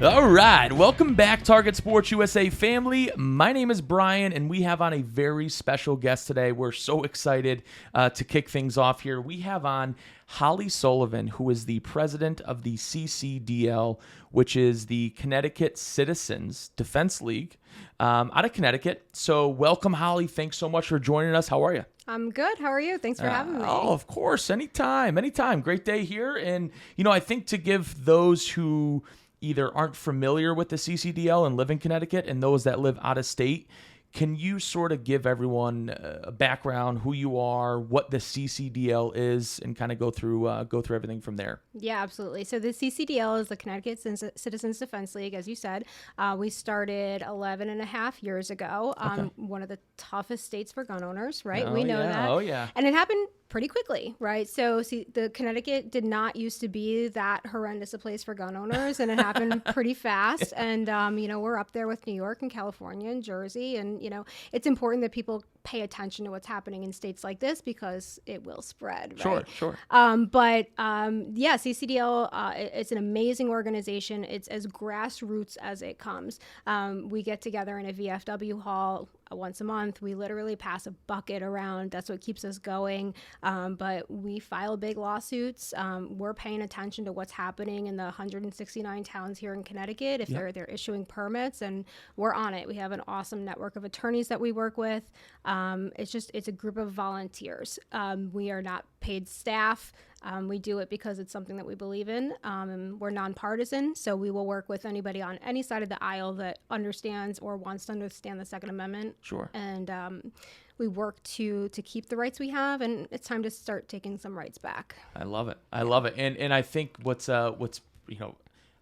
All right, welcome back, Target Sports USA family. My name is Brian, and we have on a very special guest today. We're so excited to kick things off here. We have on Holly Sullivan, who is the president of the CCDL, which is the Connecticut Citizens Defense League out of Connecticut. So welcome, Holly. Thanks so much for joining us. How are you? I'm good. How are you? Thanks for having me. Oh, of course. Anytime. Great day here. And, I think to give those who either aren't familiar with the CCDL and live in Connecticut and those that live out of state, can you sort of give everyone a background, who you are, what the CCDL is, and kind of go through everything from there? Yeah, absolutely. So the CCDL is the Connecticut Citizens Defense League, as you said. We started 11 and a half years ago. Okay. One of the toughest states for gun owners, right? Oh, We know yeah. that. Oh, yeah. And it happened pretty quickly, right? So the Connecticut did not used to be that horrendous a place for gun owners, and it happened pretty fast. And, we're up there with New York and California and Jersey. And, it's important that people pay attention to what's happening in states like this because it will spread, right? Sure. CCDL, it's an amazing organization. It's as grassroots as it comes. We get together in a VFW hall once a month. We literally pass a bucket around. That's what keeps us going. But we file big lawsuits. We're paying attention to what's happening in the 169 towns here in Connecticut if they're issuing permits, and we're on it. We have an awesome network of attorneys that we work with. It's a group of volunteers. We are not paid staff. We do it because it's something that we believe in. And we're non-partisan, so we will work with anybody on any side of the aisle that understands or wants to understand the Second Amendment. Sure. And we work to keep the rights we have, and it's time to start taking some rights back. I love it. And I think what's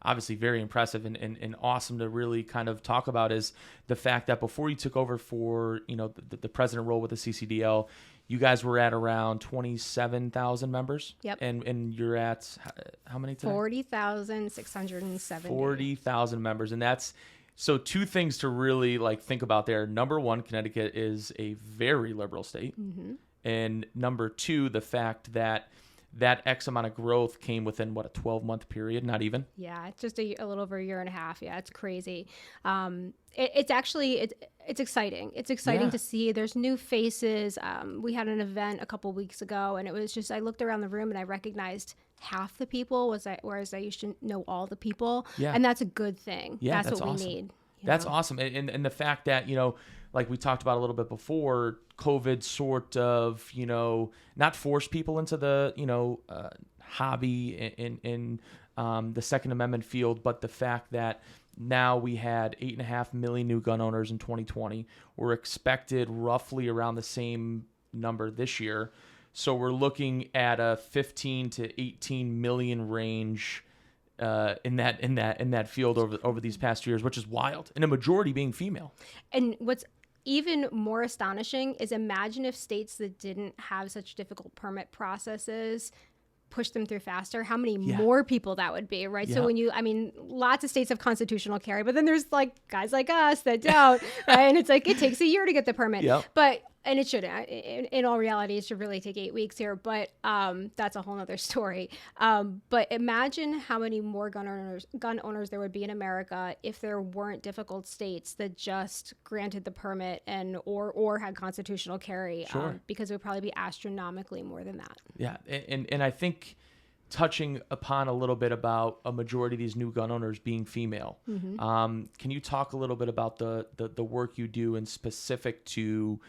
obviously very impressive and awesome to really kind of talk about is the fact that before you took over for the president role with the CCDL, you guys were at around 27,000 members. Yep. And you're at how many today? 40,670. 40,000 members. And that's so two things to really think about there. Number one, Connecticut is a very liberal state. Mm-hmm. And number two, the fact that X amount of growth came within a 12-month period, not even. Yeah, it's just a little over a year and a half. Yeah, it's crazy. It's exciting. It's exciting to see. There's new faces. We had an event a couple weeks ago, and it was just, I looked around the room and I recognized half the people, whereas I used to know all the people. Yeah. And that's a good thing. Yeah, that's what awesome. We need. That's awesome. And the fact that, like we talked about a little bit before, COVID sort of, not forced people into the, hobby in the Second Amendment field, but the fact that now we had 8.5 million new gun owners in 2020. We're expected roughly around the same number this year. So we're looking at a 15 to 18 million range in that field over these past years, which is wild, and a majority being female. And what's even more astonishing is imagine if states that didn't have such difficult permit processes push them through faster, how many more people that would be, right? So lots of states have constitutional carry, but then there's guys like us that don't, right? And it's it takes a year to get the permit, and it shouldn't. In all reality, it should really take 8 weeks here, but that's a whole nother story. But imagine how many more gun owners there would be in America if there weren't difficult states that just granted the permit or had constitutional carry, because it would probably be astronomically more than that. Yeah, and I think touching upon a little bit about a majority of these new gun owners being female, can you talk a little bit about the work you do and specific to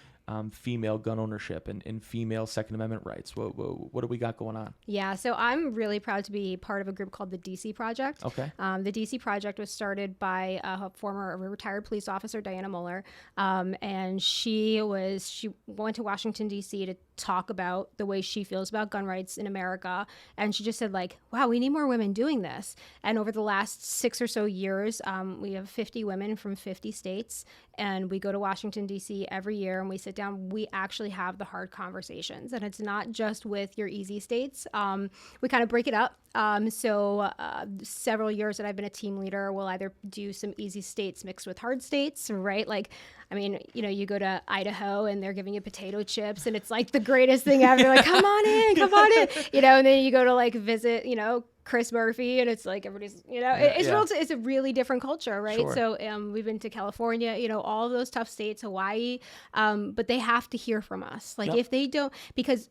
female gun ownership and female Second Amendment rights? What do we got going on? Yeah, so I'm really proud to be part of a group called the DC Project. Okay. The DC Project was started by a former retired police officer, Diana Muller, and she went to Washington, D.C. to talk about the way she feels about gun rights in America. And she just said, wow, we need more women doing this. And over the last 6 or so years, we have 50 women from 50 states, and we go to Washington, D.C. every year, and we sit down. We actually have the hard conversations, and it's not just with your easy states. We kind of break it up. Several years that I've been a team leader, we'll either do some easy states mixed with hard states, right? You go to Idaho and they're giving you potato chips and it's the greatest thing ever. They're come on in. And then you go to visit, Chris Murphy, and it's like everybody's, it's a really different culture, right? Sure. So we've been to California, all of those tough states, Hawaii, but they have to hear from us. Like if they don't, because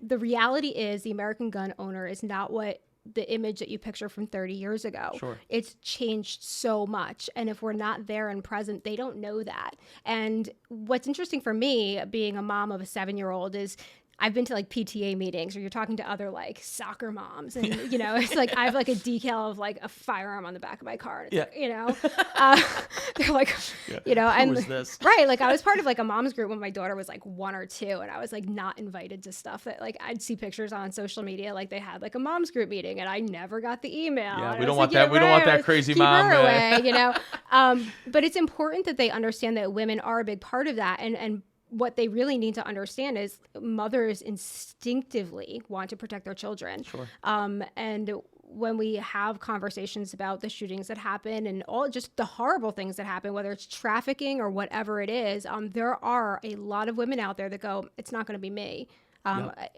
the reality is the American gun owner is not what the image that you picture from 30 years ago. Sure. It's changed so much. And if we're not there and present, they don't know that. And what's interesting for me, being a mom of a 7-year-old, is I've been to like PTA meetings, or you're talking to other like soccer moms, and it's like I have like a decal of like a firearm on the back of my car. And it's they're like, Who is this? Right. Like I was part of like a mom's group when my daughter was like 1 or 2, and I was like not invited to stuff that like I'd see pictures on social media, like they had like a mom's group meeting, and I never got the email. Yeah, we don't want that. We don't want that crazy keep mom. Her away, But it's important that they understand that women are a big part of that, and what they really need to understand is mothers instinctively want to protect their children. Sure. And when we have conversations about the shootings that happen and all just the horrible things that happen, whether it's trafficking or whatever it is, there are a lot of women out there that go, it's not going to be me.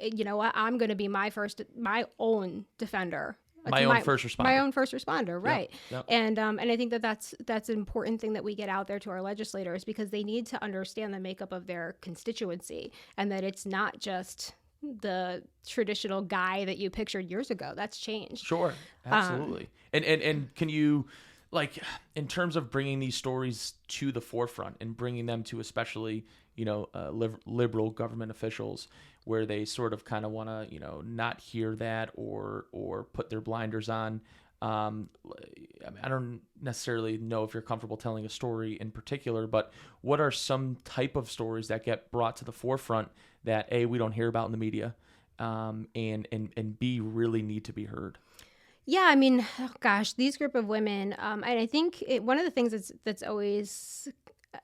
You know what? I'm going to be my own defender. My own first responder. My own first responder, right. Yep. And I think that's an important thing that we get out there to our legislators, because they need to understand the makeup of their constituency, and that it's not just the traditional guy that you pictured years ago. That's changed. Sure, absolutely. And can you, like, in terms of bringing these stories to the forefront and bringing them to especially, liberal government officials, where they sort of kind of want to, not hear that or put their blinders on. I don't necessarily know if you're comfortable telling a story in particular, but what are some type of stories that get brought to the forefront that A, we don't hear about in the media, and B, really need to be heard? Yeah, I mean, these group of women, and I think one of the things that's always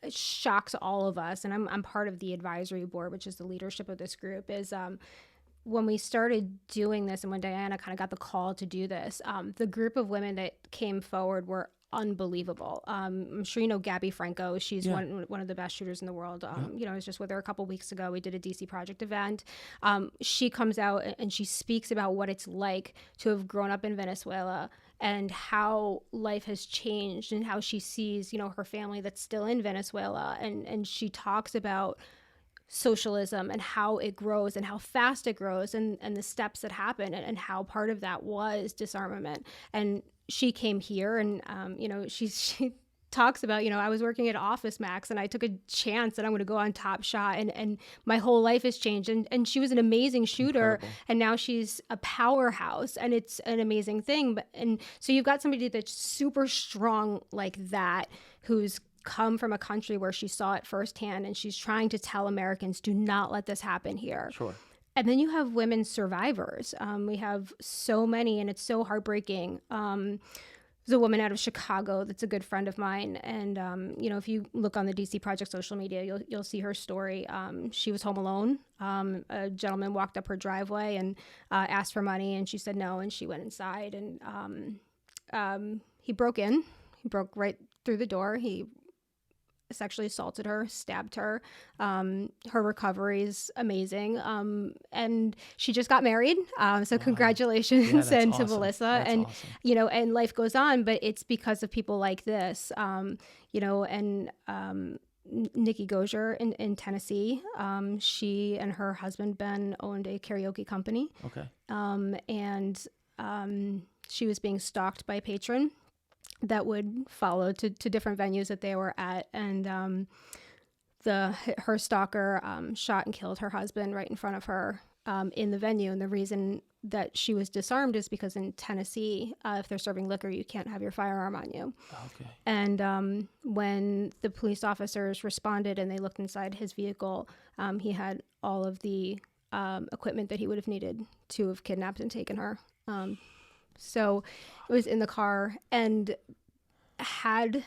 shocks all of us, and I'm part of the advisory board, which is the leadership of this group, is when we started doing this, and when Diana kind of got the call to do this, the group of women that came forward were unbelievable. I'm sure you know Gabby Franco. She's one of the best shooters in the world. I was just with her a couple weeks ago. We did a DC Project event. She comes out and she speaks about what it's like to have grown up in Venezuela and how life has changed, and how she sees, her family that's still in Venezuela. And she talks about socialism and how it grows and how fast it grows, and the steps that happen, and how part of that was disarmament. And she came here, and she talks about, I was working at Office Max, and I took a chance that I'm going to go on Top Shot, and my whole life has changed. And she was an amazing shooter. Incredible. And now she's a powerhouse, and it's an amazing thing. And so you've got somebody that's super strong like that, who's come from a country where she saw it firsthand, and she's trying to tell Americans, do not let this happen here. Sure. And then you have women survivors. We have so many, and it's so heartbreaking. There's a woman out of Chicago that's a good friend of mine, and if you look on the DC Project social media, you'll see her story. She was home alone. A gentleman walked up her driveway and asked for money, and she said no, and she went inside, and he broke in. He broke right through the door. He sexually assaulted her, stabbed her. Her recovery is amazing. And she just got married. So congratulations to awesome. Melissa. That's and, awesome. And life goes on, but it's because of people like this, Nikki Gosier in Tennessee. She and her husband, Ben, owned a karaoke company. Okay. And she was being stalked by a patron that would follow to different venues that they were at, and her stalker shot and killed her husband right in front of her in the venue. And the reason that she was disarmed is because in Tennessee, if they're serving liquor, you can't have your firearm on you. Okay. And when the police officers responded and they looked inside his vehicle, he had all of the equipment that he would have needed to have kidnapped and taken her. So it was in the car, and had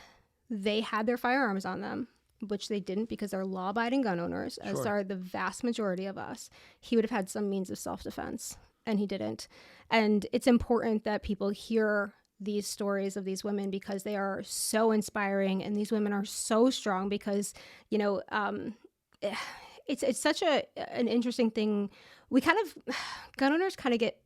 they had their firearms on them, which they didn't because they're law-abiding gun owners, as are the vast majority of us, he would have had some means of self-defense, and he didn't. And it's important that people hear these stories of these women, because they are so inspiring, and these women are so strong, because, it's such an interesting thing. Gun owners kind of get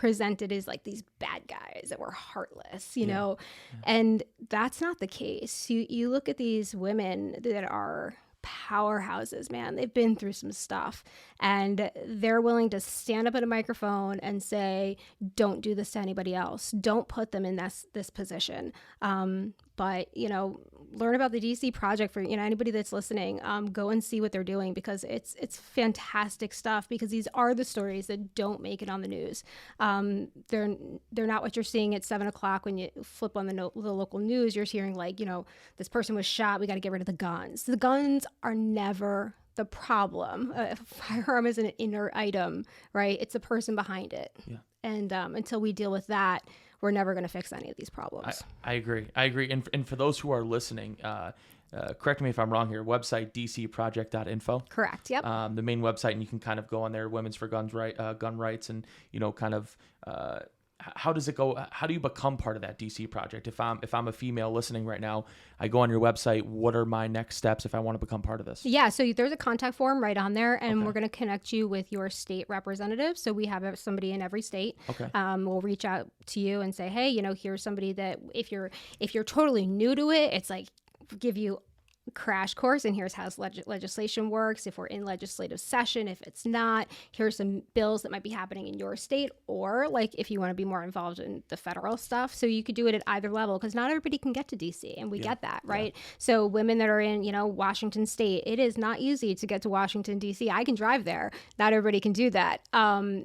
presented as like these bad guys that were heartless, you know, and that's not the case. You look at these women that are powerhouses, man. They've been through some stuff, and they're willing to stand up at a microphone and say, don't do this to anybody else. Don't put them in this position. But, you know, learn about the DC Project for, you know, anybody that's listening. Go and see what they're doing, because it's fantastic stuff, because these are the stories that don't make it on the news. They're not what you're seeing at 7:00 when you flip on the local news. You're hearing like, you know, this person was shot. We got to get rid of the guns. The guns are never the problem. A firearm is an inert item, right? It's the person behind it. Yeah. And until we deal with that, we're never going to fix any of these problems. I agree. And for those who are listening, correct me if I'm wrong here, website dcproject.info. Correct. Yep. The main website, and you can kind of go on there, Women's for Gun Rights, and, you know, kind of how does it go? How do you become part of that DC project? If I'm a female listening right now, I go on your website. What are my next steps if I want to become part of this? Yeah, so there's a contact form right on there, and we're going to connect you with your state representative. So we have somebody in every state. Okay. We'll reach out to you and say, hey, you know, here's somebody that if you're totally new to it, it's like give you crash course, and here's how legislation works. If we're in legislative session, if it's not, here's some bills that might be happening in your state, or like if you want to be more involved in the federal stuff. So you could do it at either level, because not everybody can get to DC, and we get that, right? Yeah. So women that are in, you know, Washington State, it is not easy to get to Washington DC. I can drive there. Not everybody can do that.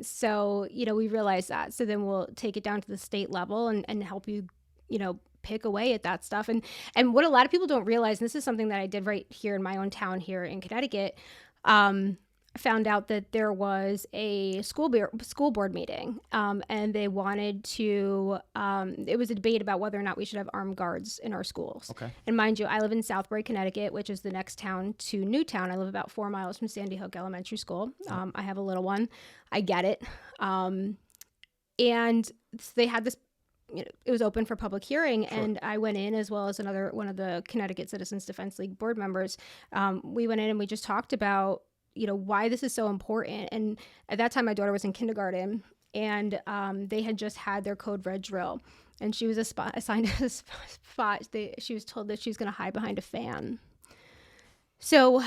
So, you know, we realize that. So then we'll take it down to the state level and help you, you know, pick away at that stuff. And what a lot of people don't realize, and this is something that I did right here in my own town here in Connecticut, found out that there was a school board meeting, and they wanted to, it was a debate about whether or not we should have armed guards in our schools. Okay. And mind you, I live in Southbury, Connecticut, which is the next town to Newtown. I live about 4 miles from Sandy Hook Elementary School. I have a little one. I get it. And they had this, you know, it was open for public hearing, and I went in, as well as one of the Connecticut Citizens Defense League board members. We went in and we just talked about, you know, why this is so important. And at that time, my daughter was in kindergarten, and they had just had their code red drill, and she was assigned a spot. She was told that she was going to hide behind a fan. So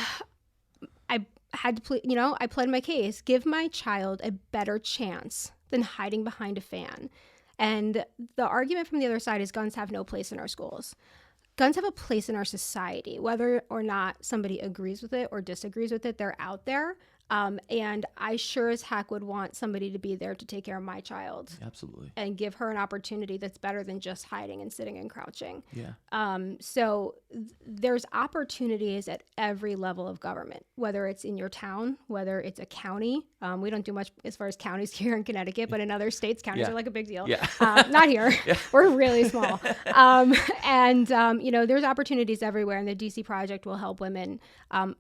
I had to, I pled my case. Give my child a better chance than hiding behind a fan. And the argument from the other side is guns have no place in our schools. Guns have a place in our society, whether or not somebody agrees with it or disagrees with it. They're out there. And I sure as heck would want somebody to be there to take care of my child. Absolutely. And give her an opportunity that's better than just hiding and sitting and crouching. Yeah. So there's opportunities at every level of government, whether it's in your town, whether it's a county. We don't do much as far as counties here in Connecticut, but in other states, counties are like a big deal. Yeah. Not here. We're really small. There's opportunities everywhere, and the DC Project will help women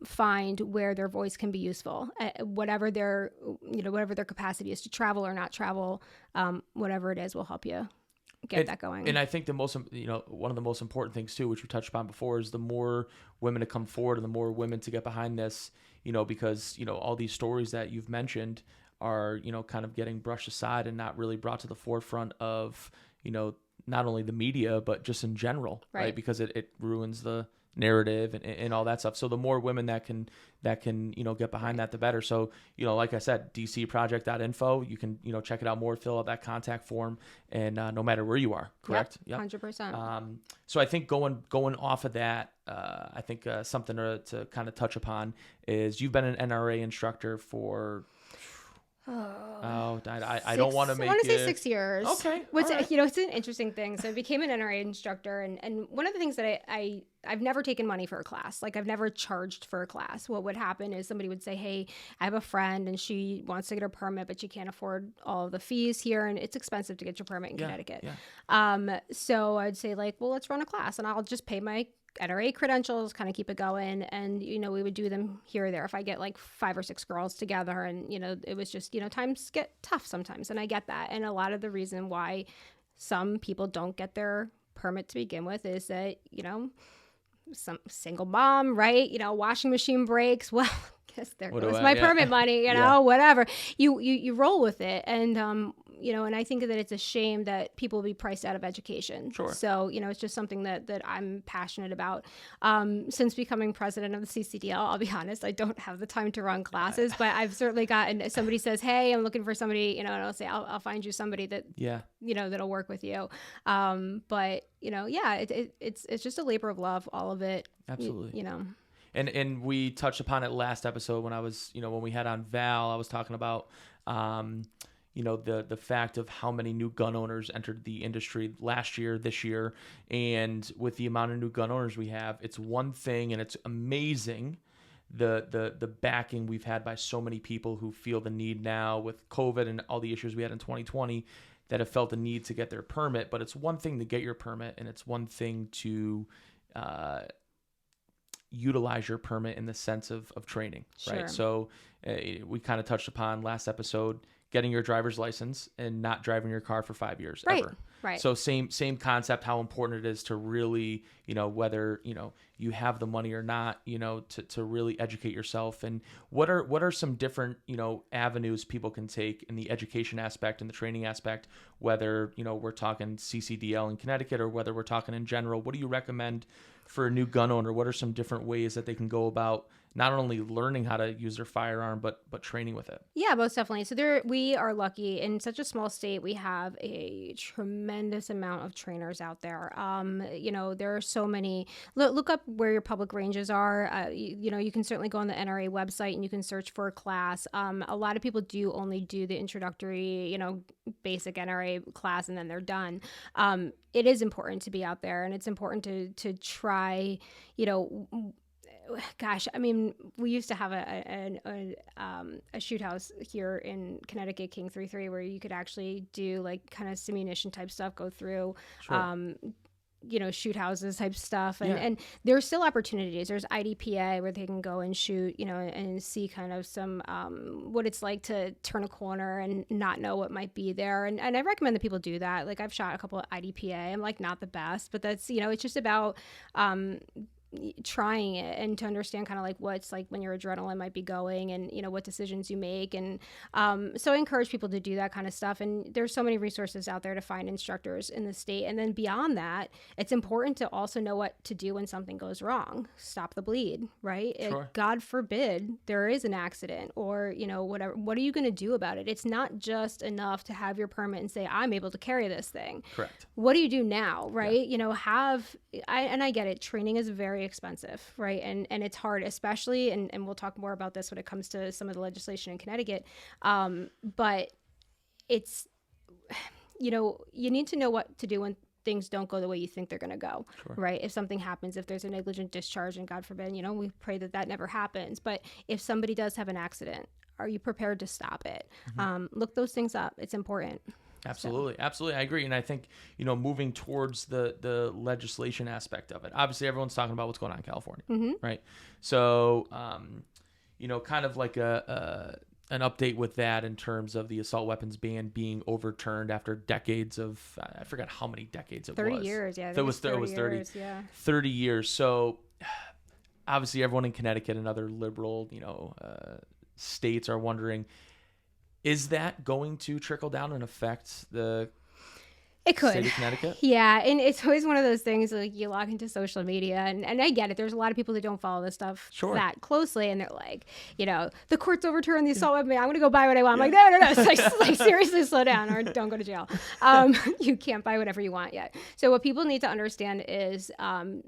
find where their voice can be useful. Whatever their capacity is to travel or not travel, whatever it is, will help you get that going. And I think one of the most important things too, which we touched upon before, is the more women to come forward and the more women to get behind this, because, all these stories that you've mentioned are, kind of getting brushed aside and not really brought to the forefront of, not only the media, but just in general, right? Because it ruins the narrative and all that stuff. So the more women that can get behind that, the better. So like I said, dcproject.info, you can check it out more, fill out that contact form, and no matter where you are, correct? Yep. 100%. So I think going off of that, I think something to kind of touch upon is you've been an NRA instructor for I don't want to make it. I want to say 6 years. Okay. It's an interesting thing. So I became an NRA instructor, and one of the things that I've never taken money for a class. Like, I've never charged for a class. What would happen is somebody would say, hey, I have a friend and she wants to get her permit, but she can't afford all of the fees here, and it's expensive to get your permit in Connecticut. Yeah. So I'd say, like, well, let's run a class, and I'll just pay my NRA credentials, kind of keep it going. And, we would do them here or there. If I get like 5 or 6 girls together, and, it was just, times get tough sometimes. And I get that. And a lot of the reason why some people don't get their permit to begin with is that, some single mom, right? Washing machine breaks. Well, guess there goes my permit money, whatever. You roll with it. And, and I think that it's a shame that people will be priced out of education. Sure. So, it's just something that I'm passionate about. Since becoming president of the CCDL, I'll be honest, I don't have the time to run classes, but I've certainly gotten, somebody says, hey, I'm looking for somebody, and I'll say, I'll find you somebody that, that'll work with you. But, it's just a labor of love, all of it. Absolutely. And we touched upon it last episode when I was, when we had on Val, I was talking about, the fact of how many new gun owners entered the industry last year, this year, and with the amount of new gun owners we have, it's one thing, and it's amazing the backing we've had by so many people who feel the need now with COVID and all the issues we had in 2020 that have felt the need to get their permit. But it's one thing to get your permit, and it's one thing to utilize your permit in the sense of training, right? Sure. So we kind of touched upon last episode, getting your driver's license and not driving your car for 5 years ever. Right. So same concept, how important it is to really, whether, you have the money or not, to really educate yourself. And what are some different, avenues people can take in the education aspect and the training aspect, whether, we're talking CCDL in Connecticut or whether we're talking in general? What do you recommend for a new gun owner? What are some different ways that they can go about not only learning how to use their firearm, but training with it? Yeah, most definitely. So we are lucky in such a small state. We have a tremendous amount of trainers out there. There are so many. Look up where your public ranges are. You can certainly go on the NRA website and you can search for a class. A lot of people do only do the introductory, basic NRA class and then they're done. It is important to be out there, and it's important to try, gosh, I mean, we used to have a shoot house here in Connecticut, King 33, where you could actually do like kind of simunition type stuff, go through, shoot houses type stuff. And there's still opportunities. There's IDPA where they can go and shoot, and see kind of some, what it's like to turn a corner and not know what might be there. And I recommend that people do that. Like I've shot a couple of IDPA. I'm like not the best, but that's, it's just about, trying it and to understand kind of like what's like when your adrenaline might be going and what decisions you make. And so I encourage people to do that kind of stuff, and there's so many resources out there to find instructors in the state. And then beyond that, it's important to also know what to do when something goes wrong. Stop the bleed, right? Sure. God forbid there is an accident or whatever. What are you going to do about it? It's not just enough to have your permit and say I'm able to carry this thing. Correct. What do you do now, right? I get it, training is very expensive, right? And it's hard, especially, and we'll talk more about this when it comes to some of the legislation in Connecticut. But it's, you need to know what to do when things don't go the way you think they're going to go, right? If something happens, if there's a negligent discharge, and God forbid, we pray that never happens. But if somebody does have an accident, are you prepared to stop it? Look those things up. It's important. Absolutely. Absolutely. I agree. And I think, moving towards the legislation aspect of it, obviously everyone's talking about what's going on in California, right? So, kind of like an update with that in terms of the assault weapons ban being overturned after decades of, I forgot how many decades it 30 was. Years. Yeah. It was 30 years. Yeah. 30 years. So obviously everyone in Connecticut and other liberal, states are wondering, is that going to trickle down and affect the It could. State of Connecticut? Yeah, and it's always one of those things like you log into social media, and I get it. There's a lot of people that don't follow this stuff that closely, and they're like, the court's overturned the assault weapon. I'm going to go buy what I want. I'm like, no. It's like seriously, slow down or don't go to jail. You can't buy whatever you want yet. So what people need to understand is,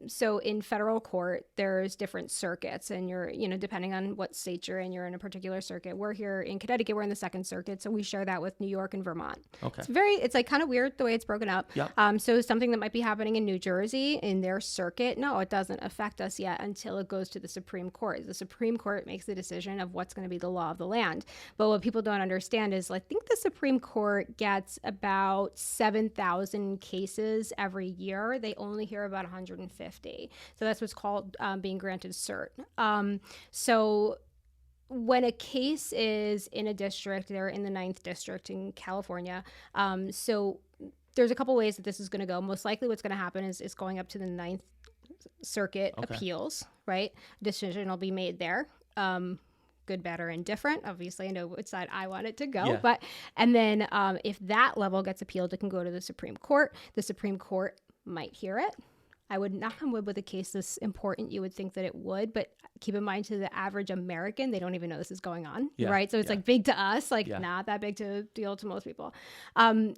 so in federal court, there's different circuits, and you're, depending on what state you're in a particular circuit. We're here in Connecticut. We're in the second circuit, so we share that with New York and Vermont. Okay. It's like kind of weird the way it's broken up. Yep. So something that might be happening in New Jersey in their circuit, no, it doesn't affect us yet until it goes to the Supreme Court. The Supreme Court makes the decision of what's going to be the law of the land. But what people don't understand is, I think the Supreme Court gets about 7,000 cases every year. They only hear about 150. So that's what's called being granted cert. So when a case is in a district, they're in the 9th district in California. So there's a couple ways that this is going to go. Most likely what's going to happen is it's going up to the 9th Circuit appeals, right? Decision will be made there. good, bad, or indifferent. Obviously, I know which side I want it to go. Yeah. But and then if that level gets appealed, it can go to the Supreme Court. The Supreme Court might hear it. I would knock on wood with a case this important. You would think that it would, but keep in mind, to the average American, they don't even know this is going on, right? So it's like big to us, like not that big to deal to most people.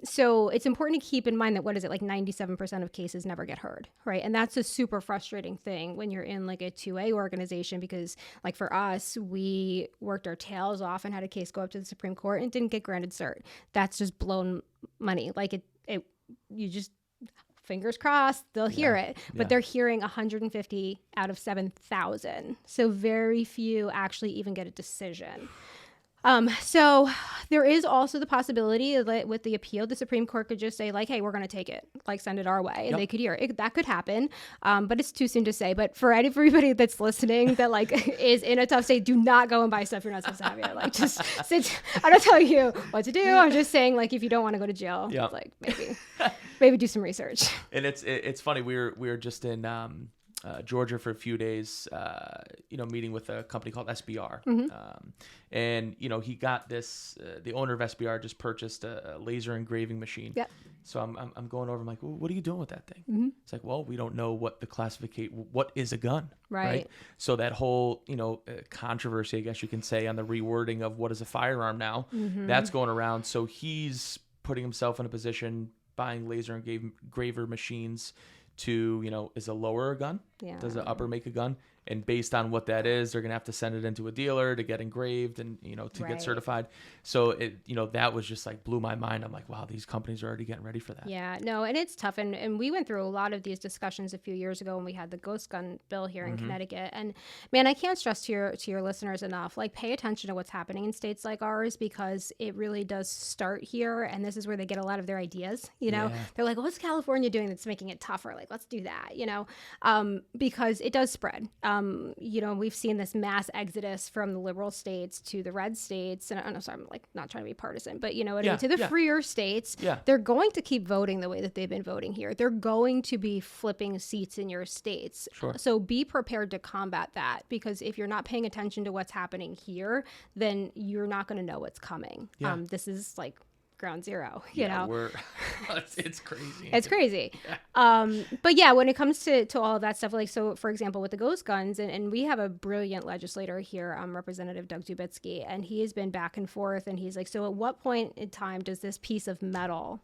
So it's important to keep in mind that, what is it, like 97% of cases never get heard, right? And that's a super frustrating thing when you're in like a 2A organization, because like for us, we worked our tails off and had a case go up to the Supreme Court and didn't get granted cert. That's just blown money. Like you just, fingers crossed, they'll hear it, but they're hearing 150 out of 7,000. So very few actually even get a decision. So there is also the possibility that with the appeal, the Supreme Court could just say like, hey, we're going to take it, like send it our way, and they could hear it. That could happen. But it's too soon to say. But for everybody that's listening that like is in a tough state, do not go and buy stuff you're not supposed to have here. Like just sit. I don't tell you what to do. I'm just saying, like, if you don't want to go to jail, like maybe do some research. And it's funny. We were just in Georgia for a few days, meeting with a company called SBR. And, he got this, the owner of SBR just purchased a laser engraving machine. Yep. So I'm going over, I'm like, well, what are you doing with that thing? It's like, well, we don't know what what is a gun. Right. So that whole, controversy, I guess you can say, on the rewording of what is a firearm now, that's going around. So he's putting himself in a position, buying laser engraver machines to, is a lower a gun? Yeah. Does the upper make a gun? And based on what that is, they're going to have to send it into a dealer to get engraved and, to get certified. So it, that was just like blew my mind. I'm like, wow, these companies are already getting ready for that. Yeah, no, and it's tough. And we went through a lot of these discussions a few years ago when we had the ghost gun bill here in Connecticut. And man, I can't stress to your listeners enough, like, pay attention to what's happening in states like ours, because it really does start here. And this is where they get a lot of their ideas. They're like, well, what's California doing that's making it tougher? Like, let's do that, because it does spread. We've seen this mass exodus from the liberal states to the red states. And I'm sorry, I'm like not trying to be partisan, but to the freer states, they're going to keep voting the way that they've been voting here. They're going to be flipping seats in your states. Sure. So be prepared to combat that, because if you're not paying attention to what's happening here, then you're not going to know what's coming. Yeah. This is like ground zero, it's crazy. It's crazy. But yeah, when it comes to all of that stuff, like, so for example, with the ghost guns, and we have a brilliant legislator here, Representative Doug Dubitsky, and he has been back and forth, and he's like, so at what point in time does this piece of metal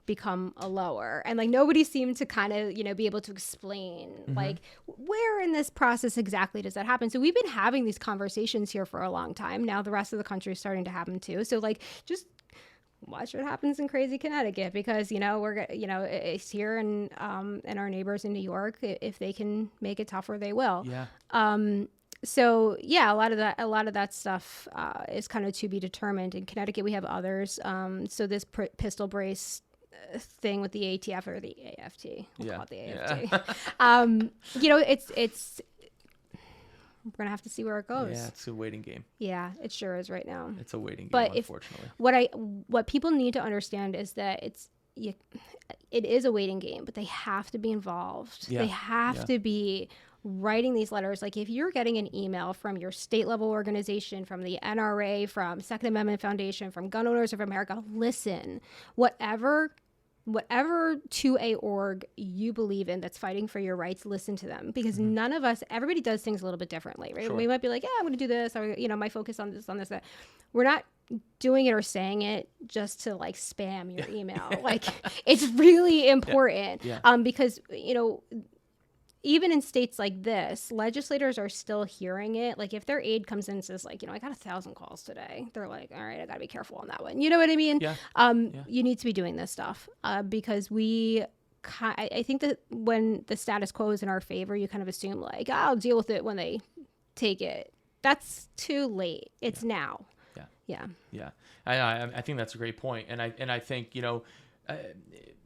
become a lower? And like, nobody seemed to kind of, be able to explain like, where in this process exactly does that happen? So we've been having these conversations here for a long time. Now the rest of the country is starting to have them too. So like, just watch what happens in crazy Connecticut, because it's here, and our neighbors in New York, if they can make it tougher, they will. So yeah, a lot of that stuff is kind of to be determined. In Connecticut, we have others. So this pistol brace thing with the ATF or the AFT, we'll call it the AFT. It's we're going to have to see where it goes. Yeah, it's a waiting game. Yeah, it sure is right now. It's a waiting game, but unfortunately. What people need to understand is that it is a waiting game, but they have to be involved. Yeah. They have to be writing these letters. Like, if you're getting an email from your state level organization, from the NRA, from Second Amendment Foundation, from Gun Owners of America, listen. Whatever 2A org you believe in that's fighting for your rights, listen to them, because none of us, everybody does things a little bit differently, right? Sure. We might be like, yeah, I'm going to do this, or, my focus on this, that. We're not doing it or saying it just to like spam your email. Like, it's really important because, even in states like this, legislators are still hearing it. Like, if their aide comes in and says, like, I got 1,000 calls today, they're like, all right, I got to be careful on that one. You know what I mean? Yeah. You need to be doing this stuff because I think that when the status quo is in our favor, you kind of assume like, I'll deal with it when they take it. That's too late. It's now. Yeah. I think that's a great point. And I think,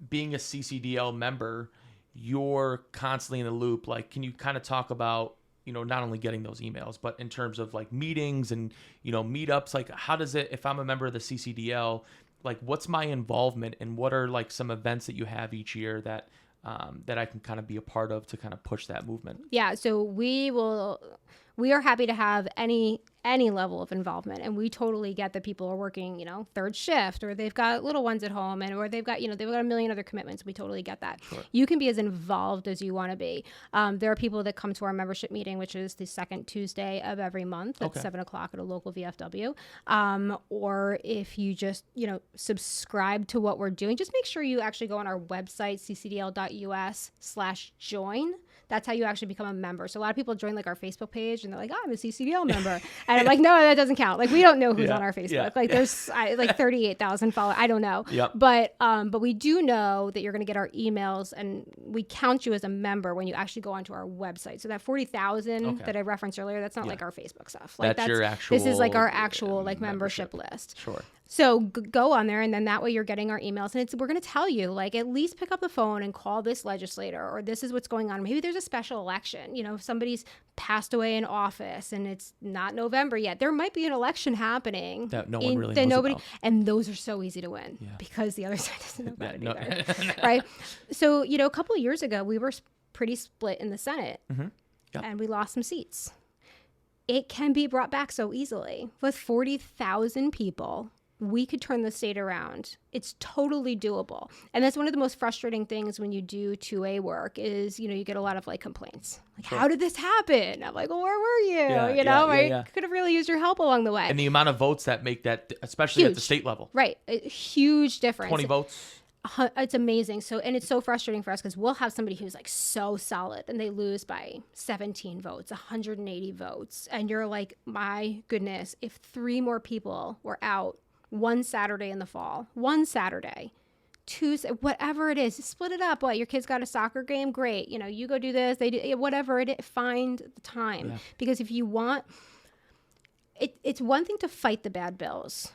being a CCDL member, you're constantly in the loop. Like, can you kind of talk about, not only getting those emails, but in terms of like meetings and, meetups, like how does it, if I'm a member of the CCDL, like what's my involvement and what are like some events that you have each year that I can kind of be a part of to kind of push that movement? Yeah. So we are happy to have any level of involvement, and we totally get that people are working, third shift, or they've got little ones at home, or they've got a million other commitments. We totally get that. Sure. You can be as involved as you want to be. There are people that come to our membership meeting, which is the second Tuesday of every month at 7:00 at a local VFW. Or if you just, subscribe to what we're doing, just make sure you actually go on our website, ccdl.us/join. That's how you actually become a member. So a lot of people join like our Facebook page and they're like, I'm a CCDL member. And I'm like, no, that doesn't count. Like, we don't know who's on our Facebook. There's like 38,000 followers. I don't know. Yep. But we do know that you're going to get our emails, and we count you as a member when you actually go onto our website. So that 40,000 that I referenced earlier, that's not like our Facebook stuff. Like that's your actual. This is like our actual like membership list. Sure. So go on there, and then that way you're getting our emails, and we're going to tell you, like, at least pick up the phone and call this legislator, or this is what's going on. Maybe there's a special election. If somebody's passed away in office and it's not November yet, there might be an election happening that no one really knows about. And those are so easy to win because the other side doesn't know about it either, right? So, a couple of years ago, we were pretty split in the Senate, and we lost some seats. It can be brought back so easily. With 40,000 people, we could turn the state around. It's totally doable. And that's one of the most frustrating things when you do 2A work is, you get a lot of like complaints. Like, how did this happen? I'm like, well, where were you? I could have really used your help along the way. And the amount of votes that make that, especially at the state level. Right. A huge difference. 20 votes. It's amazing. So, and it's so frustrating for us because we'll have somebody who's like so solid and they lose by 17 votes, 180 votes. And you're like, my goodness, if 3 more people were out one Saturday in the fall, one Saturday, Tuesday, whatever it is, split it up. What, your kid's got a soccer game? Great. You go do this, they do whatever it is, find the time. Because if you want, it's one thing to fight the bad bills,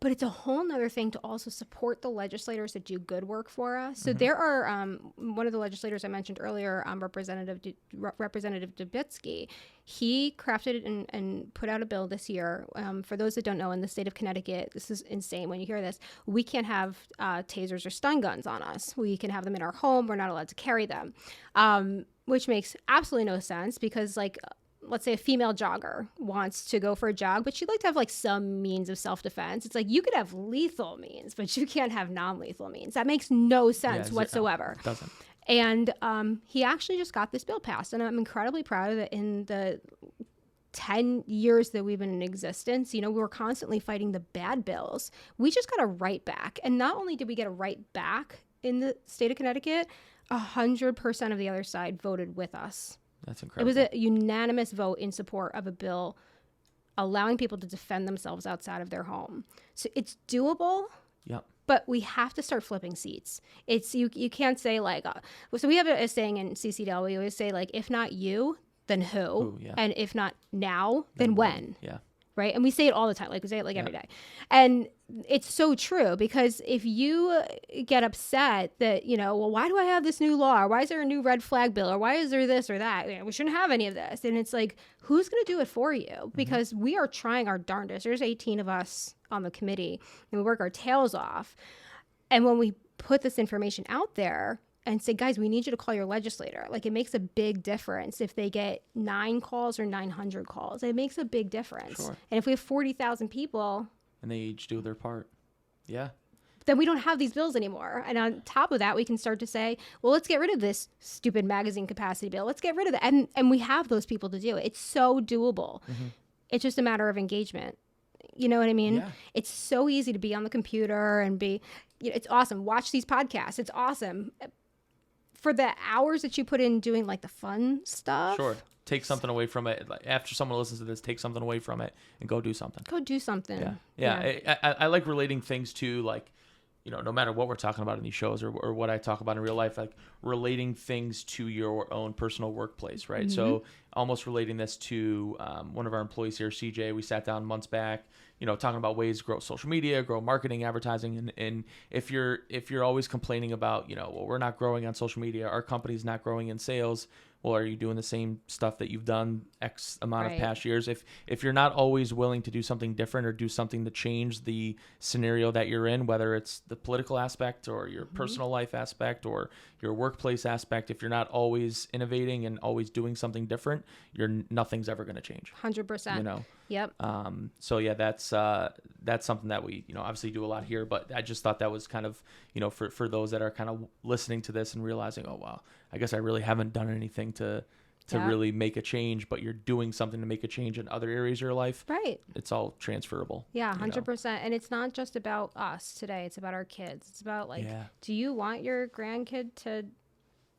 but it's a whole nother thing to also support the legislators that do good work for us. So there are, one of the legislators I mentioned earlier, Representative Dubitsky, he crafted and put out a bill this year. For those that don't know, in the state of Connecticut, this is insane when you hear this, we can't have tasers or stun guns on us. We can have them in our home. We're not allowed to carry them, which makes absolutely no sense because, like, let's say a female jogger wants to go for a jog, but she'd like to have like some means of self-defense. It's like, you could have lethal means, but you can't have non-lethal means. That makes no sense whatsoever. It doesn't. And he actually just got this bill passed, and I'm incredibly proud of it. In the 10 years that we've been in existence, we were constantly fighting the bad bills. We just got a right back. And not only did we get a right back in the state of Connecticut, 100% of the other side voted with us. That's incredible. It was a unanimous vote in support of a bill allowing people to defend themselves outside of their home. So it's doable. Yep. But we have to start flipping seats. It's you can't say like, so we have a saying in CCDL. We always say like, if not you, then who? And if not now, then when? Yeah. Right. And we say it all the time. Like, we say it like every day. And it's so true, because if you get upset that, well, why do I have this new law? Or why is there a new red flag bill? Or why is there this or that? We shouldn't have any of this. And it's like, who's going to do it for you? Because we are trying our darndest. There's 18 of us on the committee, and we work our tails off. And when we put this information out there and say, guys, we need you to call your legislator, like, it makes a big difference if they get 9 calls or 900 calls. It makes a big difference. Sure. And if we have 40,000 people, and they each do their part, then we don't have these bills anymore. And on top of that, we can start to say, well, let's get rid of this stupid magazine capacity bill. Let's get rid of that. And we have those people to do it. It's so doable. It's just a matter of engagement. You know what I mean? Yeah. It's so easy to be on the computer and it's awesome. Watch these podcasts. It's awesome. For the hours that you put in doing like the fun stuff. Sure. Take something away from it. Like, after someone listens to this, take something away from it and go do something. Go do something. Yeah. I like relating things to, like, no matter what we're talking about in these shows or what I talk about in real life, like relating things to your own personal workplace, right? So almost relating this to one of our employees here, CJ. We sat down months back, talking about ways to grow social media, grow marketing, advertising. And if you're always complaining about, well, we're not growing on social media, our company's not growing in sales, well, are you doing the same stuff that you've done X amount of Right. past years? If you're not always willing to do something different or do something to change the scenario that you're in, whether it's the political aspect or your personal life aspect or your workplace aspect, if you're not always innovating and always doing something different, nothing's ever going to change. 100%. You know. Yep. So yeah, that's something that we, obviously do a lot here, but I just thought that was kind of, for those that are kind of listening to this and realizing, oh, wow, I guess I really haven't done anything to really make a change, but you're doing something to make a change in other areas of your life. Right. It's all transferable. Yeah, 100%. And it's not just about us today. It's about our kids. It's about do you want your grandkid to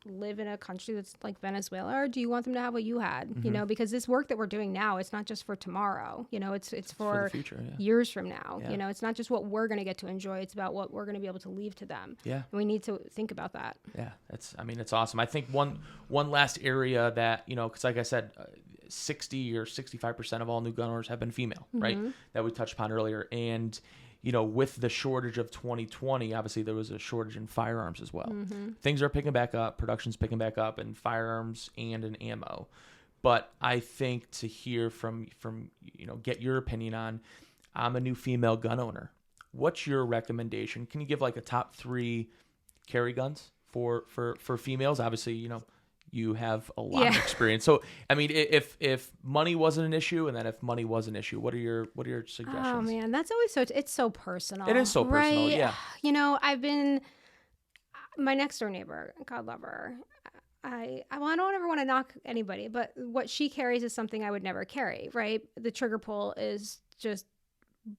live in a country that's like Venezuela, or do you want them to have what you had? Because this work that we're doing now, it's not just for tomorrow. It's for the future, years from now. Yeah. It's not just what we're going to get to enjoy. It's about what we're going to be able to leave to them. Yeah. And we need to think about that. Yeah, it's awesome. I think one last area that, because like I said, 60 or 65% of all new gun owners have been female, right? That we touched upon earlier. And with the shortage of 2020, obviously there was a shortage in firearms as well. Things are picking back up, production's picking back up in firearms and in ammo. But I think to hear from get your opinion on, I'm a new female gun owner. What's your recommendation? Can you give like a top 3 carry guns for females? Obviously, you have a lot of experience. So, I mean, if money wasn't an issue, and then if money was an issue, what are your suggestions? Oh man, that's always it's so personal. It is so personal, right? yeah. I've been my next door neighbor, God love her. I don't ever want to knock anybody, but what she carries is something I would never carry, right? The trigger pull is just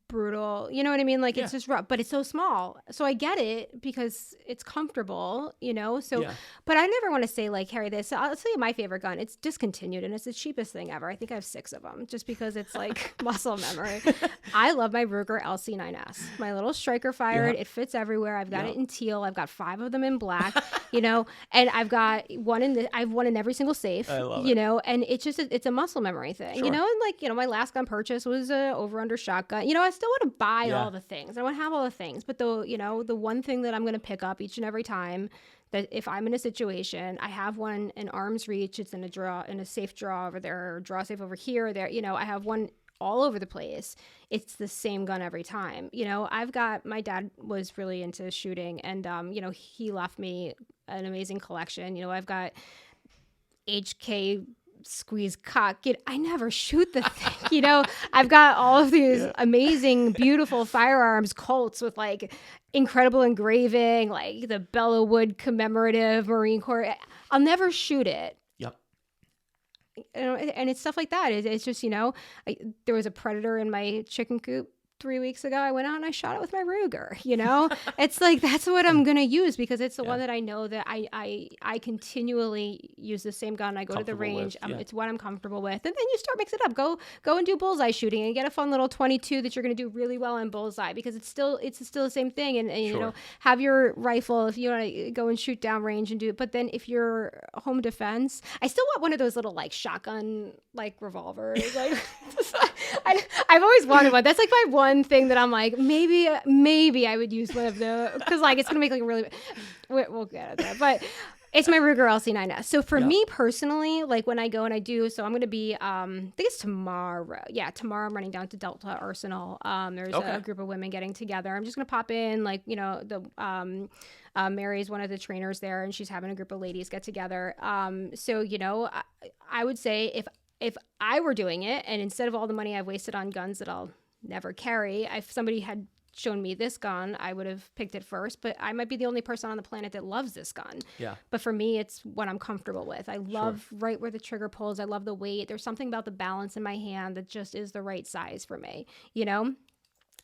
brutal. You know what I mean? Like, it's just rough, but it's so small. So I get it because it's comfortable, so, but I never want to say like, carry this. So I'll tell you my favorite gun. It's discontinued and it's the cheapest thing ever. I think I have 6 of them just because it's like muscle memory. I love my Ruger LC9S, my little striker fired. It fits everywhere. I've got it in teal. I've got 5 of them in black, and I've got I have one in every single safe, I love it. And it's just, it's a muscle memory thing, and like, my last gun purchase was a over under shotgun. I still want to buy all the things. I want to have all the things. But the one thing that I'm going to pick up each and every time, that if I'm in a situation, I have one in arm's reach. It's in a safe drawer over there, or draw safe over here or there. I have one all over the place. It's the same gun every time. My dad was really into shooting, and he left me an amazing collection. I've got HK squeeze cock. I never shoot the thing. I've got all of these amazing, beautiful firearms Colts with like incredible engraving, like the Bellawood commemorative Marine Corps. I'll never shoot it. Yep. And it's stuff like that. It's just, there was a predator in my chicken coop 3 weeks ago. I went out and I shot it with my Ruger. It's like, that's what I'm gonna use because it's the one that I know that I continually use the same gun. I go to the range. It's what I'm comfortable with, and then you start mixing it up. Go and do bullseye shooting and get a fun little 22 that you're gonna do really well in bullseye because it's still the same thing. And have your rifle if you want to go and shoot down range and do it. But then if you're home defense, I still want one of those little like shotgun like revolvers. Like I've always wanted one. That's like my one thing that I'm like, maybe I would use one of those because like it's gonna make like a really. We'll get at that, but it's my Ruger LC9S. So for me personally, like when I go and I do, so I'm gonna be I think it's tomorrow. Yeah, tomorrow I'm running down to Delta Arsenal. There's a group of women getting together. I'm just gonna pop in, like Mary's one of the trainers there, and she's having a group of ladies get together. So I would say if I were doing it, and instead of all the money I've wasted on guns that I'll never carry, if somebody had shown me this gun, I would have picked it first, but I might be the only person on the planet that loves this gun. Yeah. But for me, it's what I'm comfortable with. I love right where the trigger pulls. I love the weight. There's something about the balance in my hand that just is the right size for me, And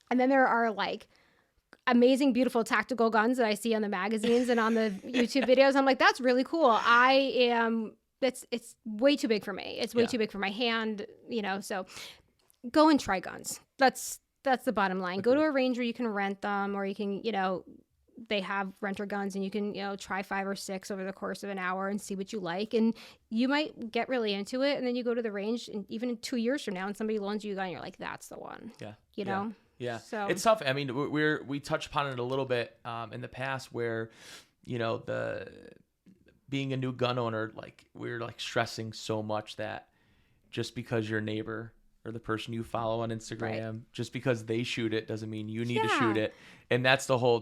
then there are like amazing, beautiful tactical guns that I see on the magazines and on the YouTube videos. I'm like, that's really cool. It's way too big for me. It's way too big for my hand, so go and try guns. That's the bottom line. Go to a range where you can rent them, or you can, they have renter guns and you can, try 5 or 6 over the course of an hour and see what you like. And you might get really into it. And then you go to the range, and even in 2 years from now, and somebody loans you a gun, you're like, that's the one. Yeah. Yeah. So it's tough. I mean, we touched upon it a little bit in the past where, being a new gun owner, like we're like stressing so much that just because your neighbor or the person you follow on Instagram, just because they shoot it doesn't mean you need to shoot it. And that's the whole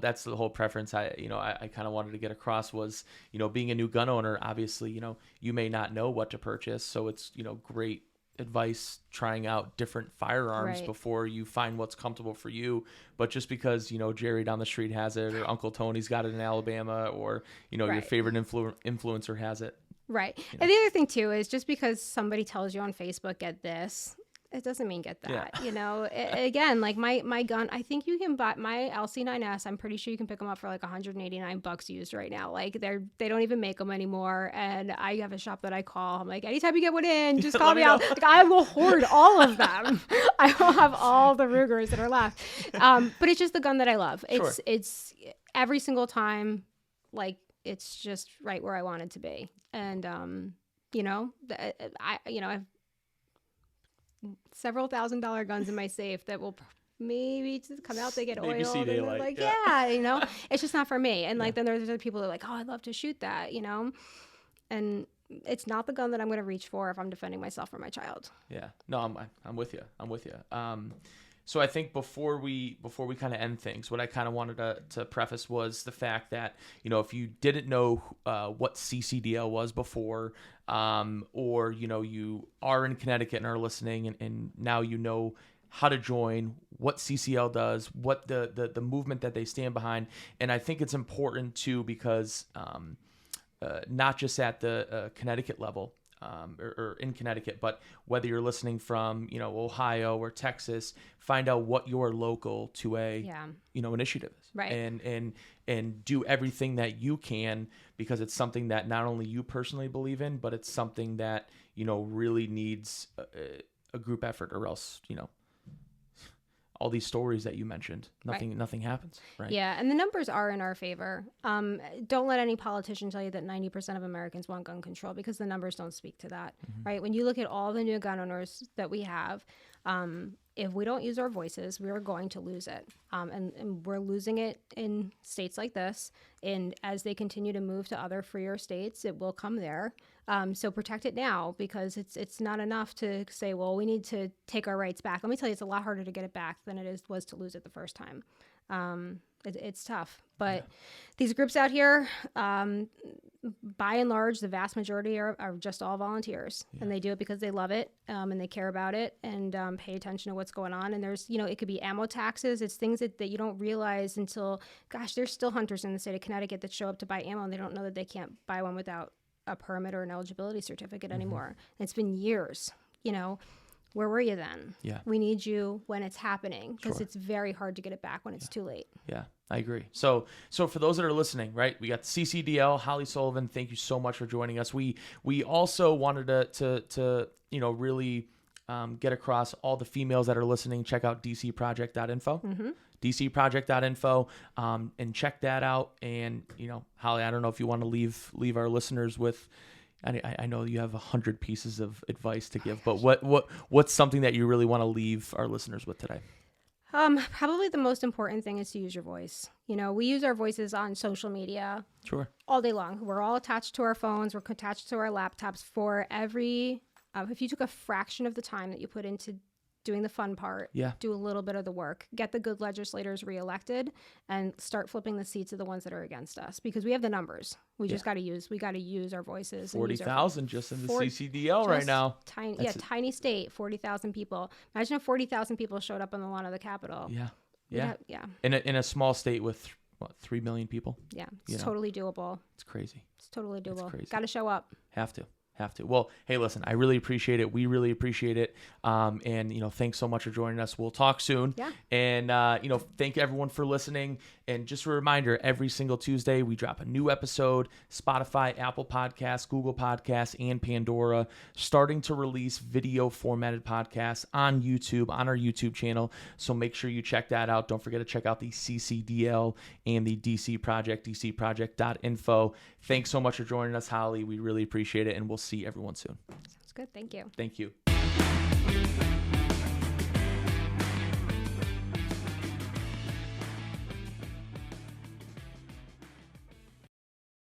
preference I kind of wanted to get across was, being a new gun owner, obviously, you may not know what to purchase. So it's, great advice trying out different firearms before you find what's comfortable for you. But just because, Jerry down the street has it, or Uncle Tony's got it in Alabama, or, your favorite influencer has it. Right. And the other thing too is just because somebody tells you on Facebook, get this, it doesn't mean get that. Again, like my gun, I think you can buy my LC9S. I'm pretty sure you can pick them up for like $189 used right now. Like they don't even make them anymore. And I have a shop that I call. I'm like, anytime you get one in, just call me out. Like, I will hoard all of them. I will have all the Rugers that are left. But it's just the gun that I love. It's every single time, like it's just right where I want it to be. And I've several $1,000 guns in my safe that will maybe just come out, they get oiled, and they're like, it's just not for me. And like then there's other people that are like, oh, I'd love to shoot that, and it's not the gun that I'm going to reach for if I'm defending myself or my child. Yeah, no, I'm with you. So I think before we kind of end things, what I kind of wanted to preface was the fact that, if you didn't know what CCDL was before, or, you are in Connecticut and are listening and now you know how to join, what CCL does, what the movement that they stand behind. And I think it's important too, because not just at the Connecticut level, or in Connecticut, but whether you're listening from, Ohio or Texas, find out what your local 2A, initiative is. Right. And do everything that you can, because it's something that not only you personally believe in, but it's something that, really needs a group effort, or else, all these stories that you mentioned, nothing happens. Right. Yeah. And the numbers are in our favor. Don't let any politician tell you that 90% of Americans want gun control, because the numbers don't speak to that. Mm-hmm. Right. When you look at all the new gun owners that we have, if we don't use our voices, we are going to lose it. And we're losing it in states like this. And as they continue to move to other freer states, it will come there. So protect it now, because it's not enough to say, well, we need to take our rights back. Let me tell you, it's a lot harder to get it back than it was to lose it the first time. It's tough. But these groups out here, by and large, the vast majority are just all volunteers, and they do it because they love it, and they care about it, and pay attention to what's going on. And there's, it could be ammo taxes. It's things that you don't realize until, gosh, there's still hunters in the state of Connecticut that show up to buy ammo, and they don't know that they can't buy one without a permit or an eligibility certificate anymore. And it's been years, Where were you then? Yeah. We need you when it's happening, because it's very hard to get it back when it's too late. Yeah, I agree. So for those that are listening, right, we got CCDL, Holly Sullivan. Thank you so much for joining us. We also wanted to really get across all the females that are listening. Check out dcproject.info. Mm-hmm. dcproject.info, and check that out. And, Holly, I don't know if you want to leave our listeners with, I know you have 100 pieces of advice to give, but what's something that you really want to leave our listeners with today? Probably the most important thing is to use your voice. We use our voices on social media all day long. We're all attached to our phones. We're attached to our laptops. For every, if you took a fraction of the time that you put into doing the fun part, do a little bit of the work, get the good legislators reelected, and start flipping the seats of the ones that are against us, because we have the numbers. We just got to use our voices. 40,000 just in the CCDL right now. Tiny state, 40,000 people. Imagine if 40,000 people showed up on the lawn of the Capitol. Yeah. In a small state with 3 million people. Yeah, it's totally doable. It's crazy. It's totally doable. Got to show up. Have to. Well, hey, listen, I really appreciate it. We really appreciate it. And, thanks so much for joining us. We'll talk soon. Yeah. And, thank everyone for listening. And just a reminder, every single Tuesday, we drop a new episode, Spotify, Apple Podcasts, Google Podcasts, and Pandora, starting to release video formatted podcasts on YouTube, on our YouTube channel. So make sure you check that out. Don't forget to check out the CCDL and the DC Project, dcproject.info. Thanks so much for joining us, Holly. We really appreciate it. And we'll see everyone soon. Sounds good. Thank you. Thank you.